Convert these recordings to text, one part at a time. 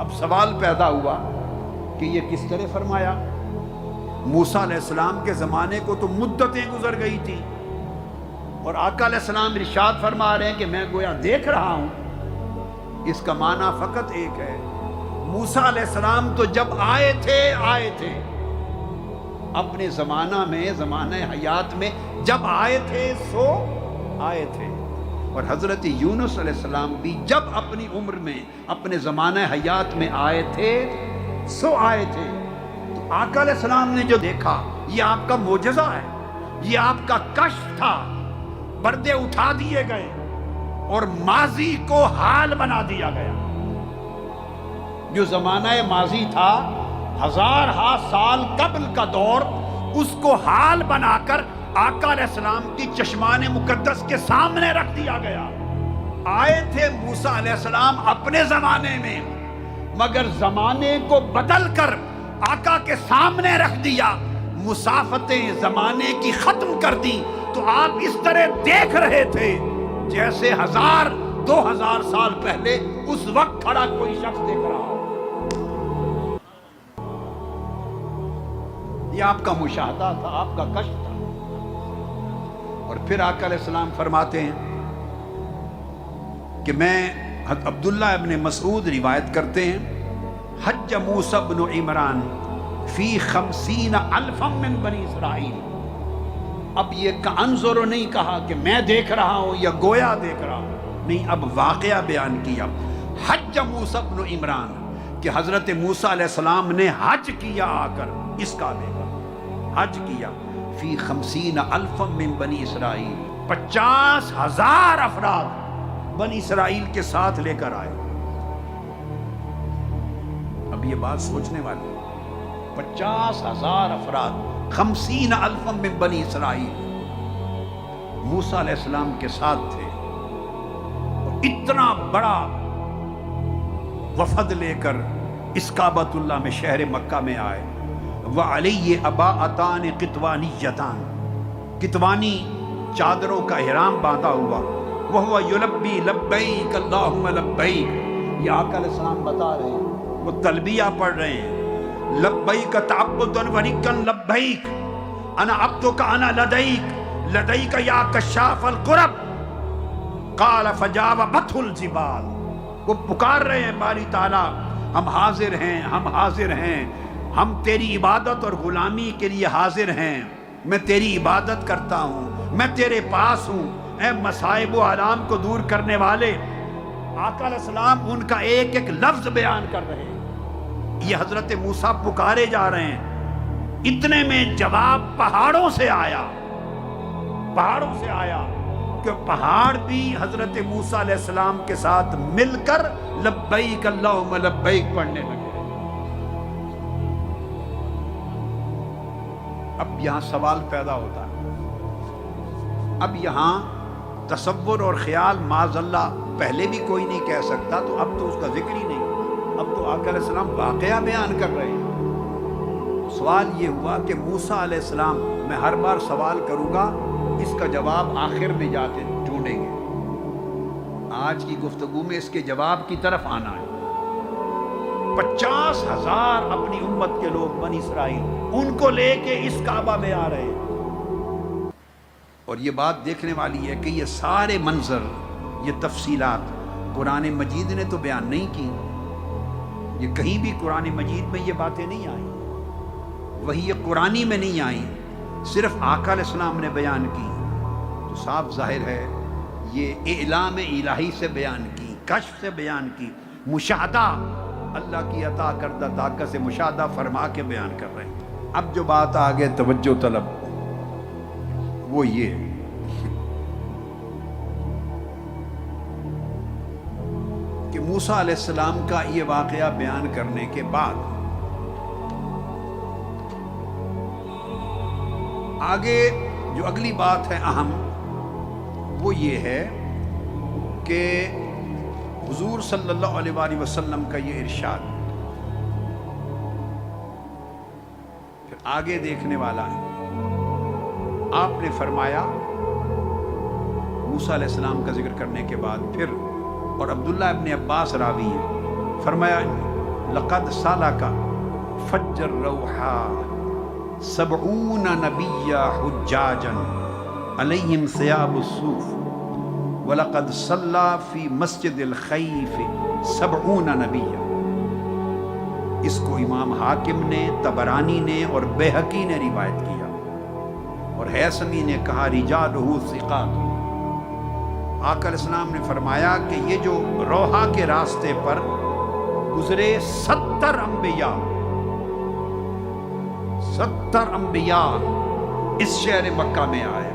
اب سوال پیدا ہوا کہ یہ کس طرح فرمایا؟ موسیٰ علیہ السلام کے زمانے کو تو مدتیں گزر گئی تھی، اور آقا علیہ السلام ارشاد فرما رہے ہیں کہ میں گویا دیکھ رہا ہوں۔ اس کا معنی فقط ایک ہے، موسیٰ علیہ السلام تو جب آئے تھے اپنے زمانہ میں، زمانہ حیات میں جب آئے تھے سو آئے تھے، اور حضرت یونس علیہ السلام بھی جب اپنی عمر میں اپنے زمانہ حیات میں آئے تھے سو آئے تھے۔ تو آقا علیہ السلام نے جو دیکھا یہ آپ کا معجزہ ہے، یہ آپ کا کشف تھا۔ پردے اٹھا دیے گئے اور ماضی کو حال بنا دیا گیا۔ جو زمانہ ماضی تھا، ہزارہا سال قبل کا دور، اس کو حال بنا کر آقا علیہ السلام کی چشمان مقدس کے سامنے رکھ دیا گیا۔ آئے تھے موسیٰ علیہ السلام اپنے زمانے میں، مگر زمانے کو بدل کر آقا کے سامنے رکھ دیا، مسافتیں زمانے کی ختم کر دی، تو آپ اس طرح دیکھ رہے تھے جیسے 1000-2000 سال پہلے اس وقت کھڑا کوئی شخص دیکھ رہا ہو۔ یہ آپ کا مشاہدہ تھا، آپ کا کشف تھا۔ اور پھر آقا علیہ السلام فرماتے ہیں کہ میں، عبداللہ ابن مسعود روایت کرتے ہیں، حج موسیٰ بن عمران فی 50,000 من بنی اسرائیل۔ اب یہ کانظر نہیں کہا کہ میں دیکھ رہا ہوں یا گویا دیکھ رہا ہوں، نہیں، اب واقعہ بیان کیا۔ حج موسیٰ بن عمران کہ حضرت موسیٰ علیہ السلام نے حج کیا، آ کر اس کعبے کا حج کیا، فی 50,000 من بنی اسرائیل، 50,000 افراد بنی اسرائیل کے ساتھ لے کر آئے۔ اب یہ بات سوچنے والی، 50,000 افراد، 50,000 من بنی اسرائیل موسیٰ علیہ السلام کے ساتھ تھے، اور اتنا بڑا وفد لے کر اس کعبۃ اللہ میں، شہر مکہ میں آئے۔ وعلیہ عباءتان قطوانیتان، قطوانی چادروں کا احرام باندھا ہوا، وہو یلبی لبیک اللہم لبیک۔ یہ آقا علیہ السلام بتا رہے ہیں، وہ تلبیہ پڑھ رہے ہیں، لبیک تعبدا ورکا لبیک، انا عبدک انا لدیک، لدیک یا کشاف القرب، قال فجاوبته الجبال۔ وہ پکار رہے ہیں باری تعالیٰ، ہم حاضر ہیں، ہم حاضر ہیں، ہم تیری عبادت اور غلامی کے لیے حاضر ہیں، میں تیری عبادت کرتا ہوں، میں تیرے پاس ہوں، اے مصائب و آلام کو دور کرنے والے۔ آقا علیہ السلام ان کا ایک ایک لفظ بیان کر رہے ہیں۔ یہ حضرت موسیٰ پکارے جا رہے ہیں، اتنے میں جواب پہاڑوں سے آیا، پہاڑوں سے آیا، کہ پہاڑ بھی حضرت موسیٰ علیہ السلام کے ساتھ مل کر لبیک اللہم لبیک پڑھنے لگے۔ اب یہاں سوال پیدا ہوتا ہے، اب یہاں تصور اور خیال معاذ اللہ پہلے بھی کوئی نہیں کہہ سکتا، تو اب تو اس کا ذکر ہی نہیں، اب تو آقا علیہ السلام واقعہ بیان کر رہے ہیں۔ سوال یہ ہوا کہ موسیٰ علیہ السلام، میں ہر بار سوال کروں گا، اس کا جواب آخر میں جا کے ڈھونڈیں گے، آج کی گفتگو میں اس کے جواب کی طرف آنا ہے۔ 50,000 اپنی امت کے لوگ بنی اسرائیل، ان کو لے کے اس کعبہ میں آ رہے ہیں، اور یہ بات دیکھنے والی ہے کہ یہ سارے منظر، یہ تفصیلات قرآن مجید نے تو بیان نہیں کی، یہ کہیں بھی قرآن مجید میں یہ باتیں نہیں آئیں، وہی یہ قرآنی میں نہیں آئیں، صرف آقا علیہ السلام نے بیان کی، تو صاف ظاہر ہے یہ اعلام الہی سے بیان کی، کشف سے بیان کی، مشاہدہ، اللہ کی عطا کردہ طاقت سے مشاہدہ فرما کے بیان کر رہے ہیں۔ اب جو بات آگے توجہ طلب، وہ یہ کہ موسیٰ علیہ السلام کا یہ واقعہ بیان کرنے کے بعد آگے جو اگلی بات ہے اہم، وہ یہ ہے کہ حضور صلی اللہ علیہ وآلہ وسلم کا یہ ارشاد پھر آگے دیکھنے والا ہے۔ آپ نے فرمایا موسیٰ علیہ السلام کا ذکر کرنے کے بعد پھر، اور عبداللہ ابن عباس راوی ہیں، فرمایا لقد سالک فج الروحا 70 نبیا حجاجا علیہم ثیاب الصوف وَلَقَدْ صَلَّى فِي مسجد الخیف 70 نبیا۔ اس کو امام حاکم نے، طبرانی نے اور بیہقی نے روایت کیا، اور حیثمی نے کہا رجالہ ثقات۔ آقا علیہ السلام نے فرمایا کہ یہ جو روحا کے راستے پر گزرے 70 انبیاء، 70 انبیاء اس شہر مکہ میں آئے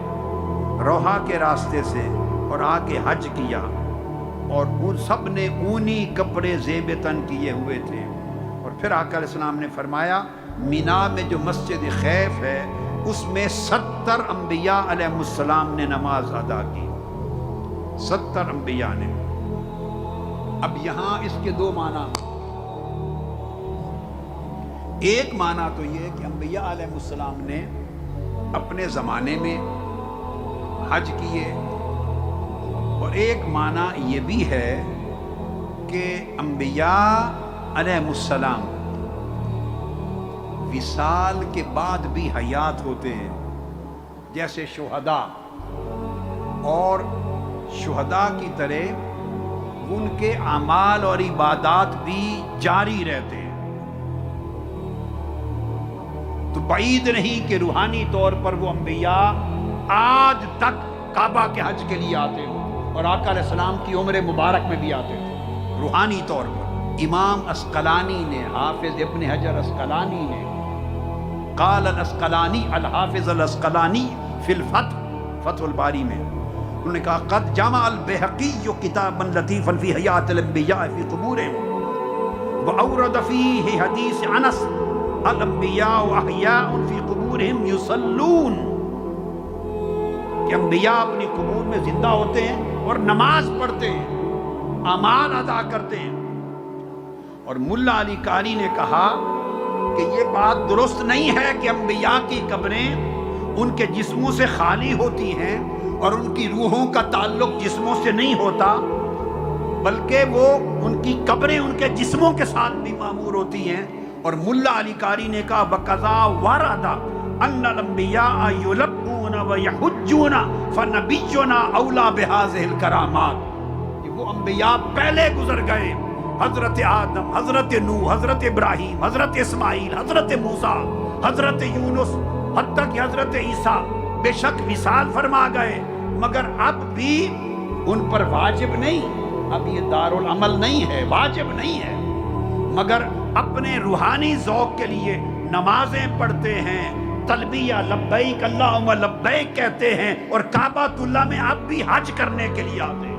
روحا کے راستے سے اور آ کے حج کیا، اور ان سب نے اونی کپڑے زیب تن کیے ہوئے تھے۔ اور پھر آقا علیہ السلام نے فرمایا مینا میں جو مسجد خیف ہے اس میں 70 انبیاء علیہ السلام نے نماز ادا کی، 70 انبیاء نے۔ اب یہاں اس کے دو معنی، ایک معنی تو یہ کہ انبیاء علیہ السلام نے اپنے زمانے میں حج کیے، اور ایک معنی یہ بھی ہے کہ انبیاء علیہ السلام وصال کے بعد بھی حیات ہوتے ہیں، جیسے شہداء، اور شہداء کی طرح ان کے اعمال اور عبادات بھی جاری رہتے ہیں۔ تو بعید نہیں کہ روحانی طور پر وہ انبیاء آج تک کعبہ کے حج کے لیے آتے ہوں، اور آقا علیہ السلام کی عمر مبارک میں بھی آتے تھے روحانی طور پر۔ امام اسقلانی نے، حافظ ابن حجر اسقلانی نے، قال الاسقلانی الحافظ الاسقلانی فی الفتح، فتح الباری میں انہوں نے کہا قد جمع البیہقی کتابا لطیفا فی حیات الانبیاء فی قبورہم واورد فیہ حدیث انس الانبیاء احیاء فی قبورہم یصلون، کہ انبیاء اپنی قبور میں زندہ ہوتے ہیں اور نماز پڑھتے ہیں، اعمال ادا کرتے ہیں۔ اور ملا علی قاری نے کہا کہ یہ بات درست نہیں ہے کہ انبیاء کی قبریں ان کے جسموں سے خالی ہوتی ہیں اور ان کی روحوں کا تعلق جسموں سے نہیں ہوتا، بلکہ وہ ان کی قبریں ان کے جسموں کے ساتھ بھی معمور ہوتی ہیں۔ اور ملا علی قاری نے کہا وَقَذَا وَرَدَ أَنَّ الْأَنْبِيَاءَ يُلَبُّونَ وَيَحُجُّونَ فَنَبِيُّنَا أَوْلَى بِهَذِهِ الْكَرَامَاتِ، کہ وہ انبیاء پہلے گزر گئے، حضرت آدم، حضرت نوح، حضرت ابراہیم، حضرت اسماعیل، حضرت موسیٰ، حضرت یونس، حتیٰ کہ حضرت عیسیٰ بے شک وصال فرما گئے، مگر اب بھی ان پر واجب نہیں، اب یہ دارالعمل نہیں ہے، واجب نہیں ہے، مگر اپنے روحانی ذوق کے لیے نمازیں پڑھتے ہیں، تلبیہ لبیک اللہم لبیک کہتے ہیں، اور کعبۃ اللہ میں اب بھی حج کرنے کے لیے آتے ہیں۔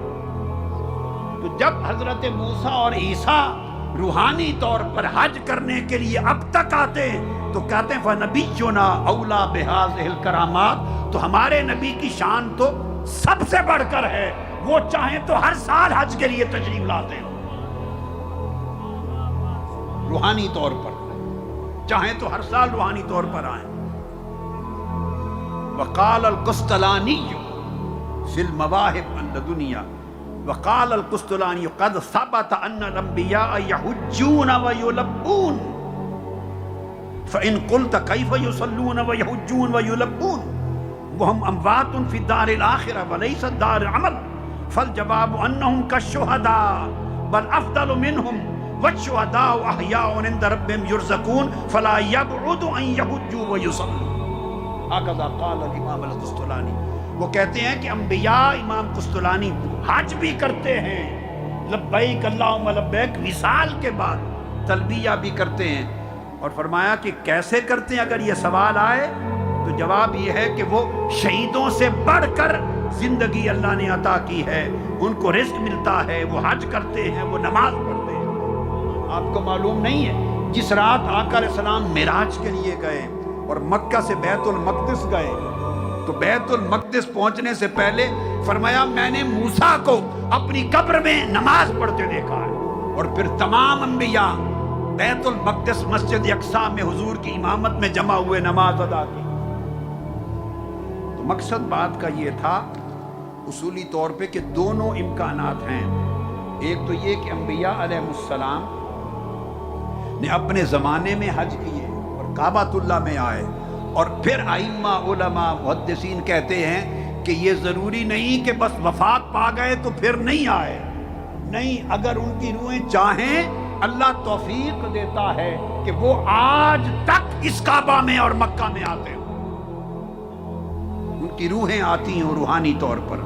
تو جب حضرت موسیٰ اور عیسیٰ روحانی طور پر حج کرنے کے لیے اب تک آتے ہیں تو کہتے ہیں فَنَبِيُّنَا أَوْلَى بِهَذِهِ الْكَرَامَاتِ، تو ہمارے نبی کی شان تو سب سے بڑھ کر ہے، وہ چاہیں تو ہر سال حج کے لیے تشریف لاتے ہیں روحانی طور پر، چاہیں تو ہر سال روحانی طور پر آئیں۔ وقال القسطلانی فی المواہب اللدنیہ، وقال القسطلانی قد ثبت ان الانبیاء یحجون ویلبون، فإن قلت کیف یصلون ویحجون ویلبون وهم اموات فی الدار الآخرہ ولیست دار العمل، فالجواب انہم کالشہداء بل افضل منہم والشہداء احیاء عند ربهم یرزقون فلا یبعد ان یحجوا ویصلوا، ہکذا قال الامام القسطلانی۔ وہ کہتے ہیں کہ انبیاء، امام قسطلانی، حج بھی کرتے ہیں، لبیک اللہم لبیک، وصال کے بعد تلبیہ بھی کرتے ہیں۔ اور فرمایا کہ کیسے کرتے ہیں، اگر یہ سوال آئے تو جواب یہ ہے کہ وہ شہیدوں سے بڑھ کر زندگی اللہ نے عطا کی ہے، ان کو رزق ملتا ہے، وہ حج کرتے ہیں، وہ نماز پڑھتے ہیں۔ آپ کو معلوم نہیں ہے جس رات آقا علیہ السلام معراج کے لیے گئے اور مکہ سے بیت المقدس گئے، تو بیت المقدس پہنچنے سے پہلے فرمایا میں نے موسیٰ کو اپنی قبر میں نماز پڑھتے دیکھا ہے، اور پھر تمام انبیاء بیت المقدس مسجد اقصیٰ میں حضور کی امامت میں جمع ہوئے نماز ادا کی۔ تو مقصد بات کا یہ تھا اصولی طور پہ کہ دونوں امکانات ہیں، ایک تو یہ کہ انبیاء علیہ السلام نے اپنے زمانے میں حج کیے اور کعبۃ اللہ میں آئے، اور پھر ائمہ علماء محدثین کہتے ہیں کہ یہ ضروری نہیں کہ بس وفات پا گئے تو پھر نہیں آئے، نہیں، اگر ان کی روحیں چاہیں اللہ توفیق دیتا ہے کہ وہ آج تک اس کعبہ میں اور مکہ میں آتے ہوں، ان کی روحیں آتی ہیں روحانی طور پر۔